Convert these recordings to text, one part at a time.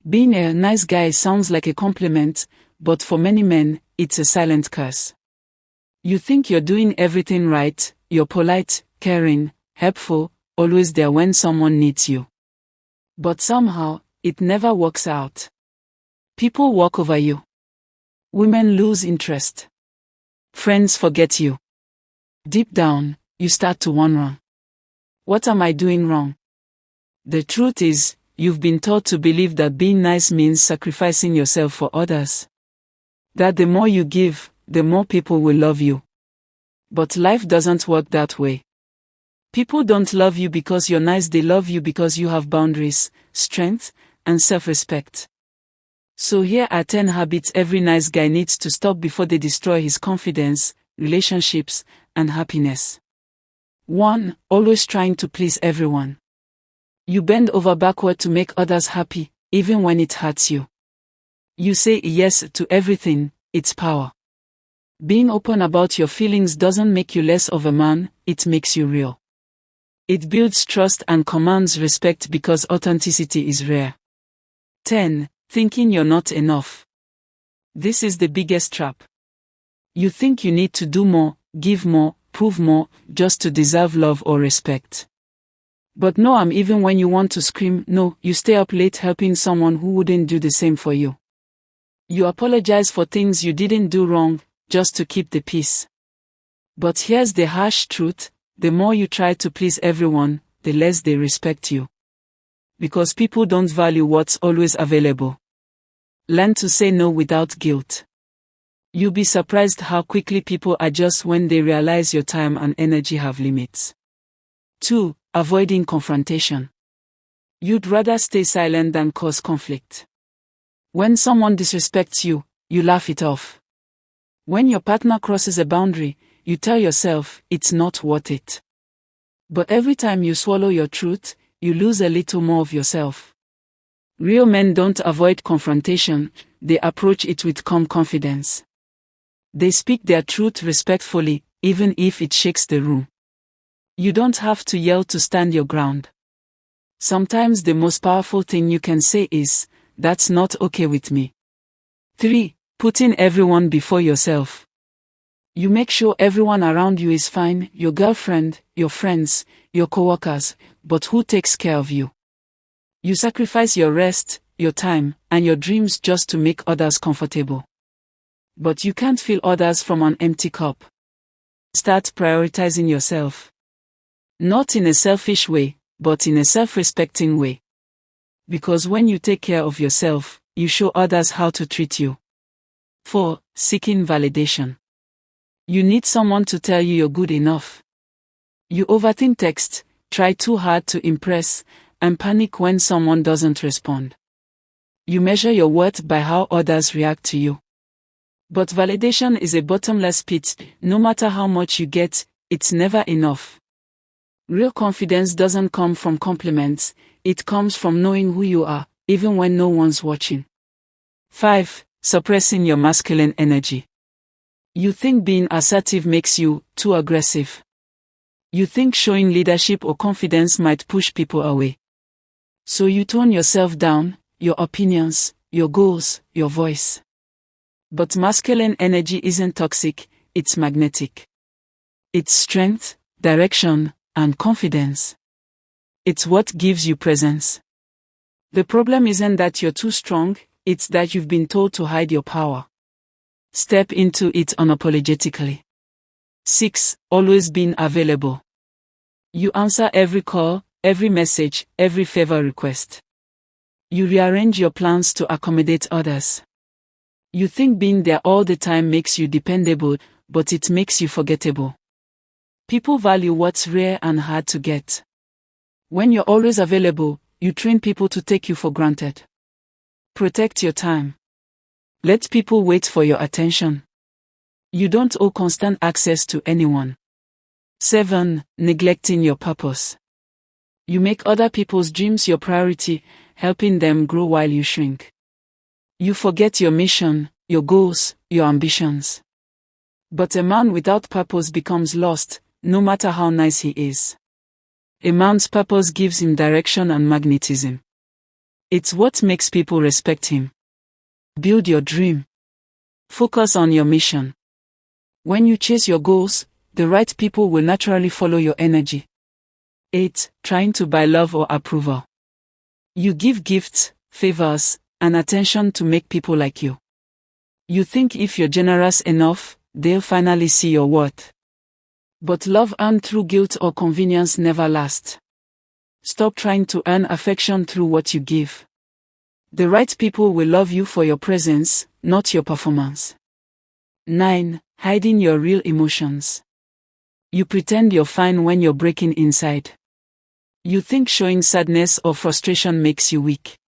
Being a nice guy sounds like a compliment, but for many men, it's a silent curse. You think you're doing everything right, you're polite, caring, helpful, always there when someone needs you. But somehow, it never works out. People walk over you. Women lose interest. Friends forget you. Deep down, you start to wonder, what am I doing wrong? The truth is, you've been taught to believe that being nice means sacrificing yourself for others. That the more you give, the more people will love you. But life doesn't work that way. People don't love you because you're nice, they love you because you have boundaries, strength, and self-respect. So here are 10 habits every nice guy needs to stop before they destroy his confidence, relationships, and happiness. 1. Always trying to please everyone. You bend over backward to make others happy, even when it hurts you. You say yes to everything, it's power. Being open about your feelings doesn't make you less of a man, it makes you real. It builds trust and commands respect because authenticity is rare. 10. Thinking you're not enough. This is the biggest trap. You think you need to do more, give more, prove more, just to deserve love or respect. But no, even when you want to scream, no, you stay up late helping someone who wouldn't do the same for you. You apologize for things you didn't do wrong, just to keep the peace. But here's the harsh truth, the more you try to please everyone, the less they respect you. Because people don't value what's always available. Learn to say no without guilt. You'll be surprised how quickly people adjust when they realize your time and energy have limits. 2. Avoiding confrontation. You'd rather stay silent than cause conflict. When someone disrespects you, you laugh it off. When your partner crosses a boundary, you tell yourself, it's not worth it. But every time you swallow your truth, you lose a little more of yourself. Real men don't avoid confrontation, they approach it with calm confidence. They speak their truth respectfully, even if it shakes the room. You don't have to yell to stand your ground. Sometimes the most powerful thing you can say is, that's not okay with me. 3. Putting everyone before yourself. You make sure everyone around you is fine, your girlfriend, your friends, your coworkers, but who takes care of you? You sacrifice your rest, your time, and your dreams just to make others comfortable. But you can't fill others from an empty cup. Start prioritizing yourself. Not in a selfish way, but in a self-respecting way. Because when you take care of yourself, you show others how to treat you. 4. Seeking validation. You need someone to tell you you're good enough. You overthink text, try too hard to impress, and panic when someone doesn't respond. You measure your worth by how others react to you. But validation is a bottomless pit, no matter how much you get, it's never enough. Real confidence doesn't come from compliments, it comes from knowing who you are, even when no one's watching. 5. Suppressing your masculine energy. You think being assertive makes you too aggressive. You think showing leadership or confidence might push people away. So you tone yourself down, your opinions, your goals, your voice. But masculine energy isn't toxic, it's magnetic. It's strength, direction, and confidence. It's what gives you presence. The problem isn't that you're too strong, it's that you've been told to hide your power. Step into it unapologetically. 6. Always being available. You answer every call, every message, every favor request. You rearrange your plans to accommodate others. You think being there all the time makes you dependable, but it makes you forgettable. People value what's rare and hard to get. When you're always available, you train people to take you for granted. Protect your time. Let people wait for your attention. You don't owe constant access to anyone. 7. Neglecting your purpose. You make other people's dreams your priority, helping them grow while you shrink. You forget your mission, your goals, your ambitions. But a man without purpose becomes lost, no matter how nice he is. A man's purpose gives him direction and magnetism. It's what makes people respect him. Build your dream. Focus on your mission. When you chase your goals, the right people will naturally follow your energy. 8. Trying to buy love or approval. You give gifts, favors, and attention to make people like you. You think if you're generous enough, they'll finally see your worth. But love earned through guilt or convenience never lasts. Stop trying to earn affection through what you give. The right people will love you for your presence, not your performance. 9. Hiding your real emotions. You pretend you're fine when you're breaking inside. You think showing sadness or frustration makes you weak.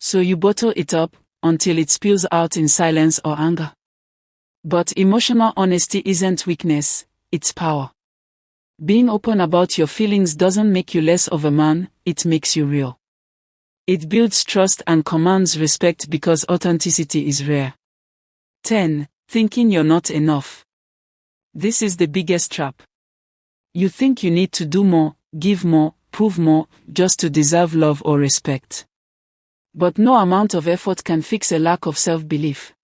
So you bottle it up until it spills out in silence or anger. But emotional honesty isn't weakness, it's power. Being open about your feelings doesn't make you less of a man, it makes you real. It builds trust and commands respect because authenticity is rare. 10. Thinking you're not enough. This is the biggest trap. You think you need to do more, give more, prove more, just to deserve love or respect. But no amount of effort can fix a lack of self-belief.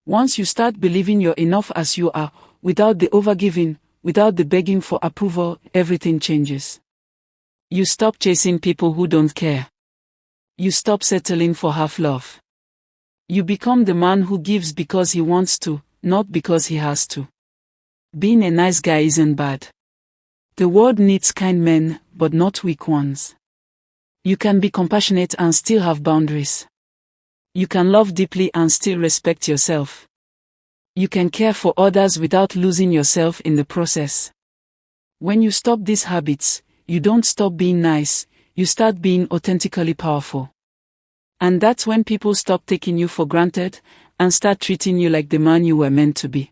Once you start believing you're enough as you are, without the overgiving, without the begging for approval, everything changes. You stop chasing people who don't care. You stop settling for half love. You become the man who gives because he wants to, not because he has to. Being a nice guy isn't bad. The world needs kind men, but not weak ones. You can be compassionate and still have boundaries. You can love deeply and still respect yourself. You can care for others without losing yourself in the process. When you stop these habits, you don't stop being nice, you start being authentically powerful. And that's when people stop taking you for granted and start treating you like the man you were meant to be.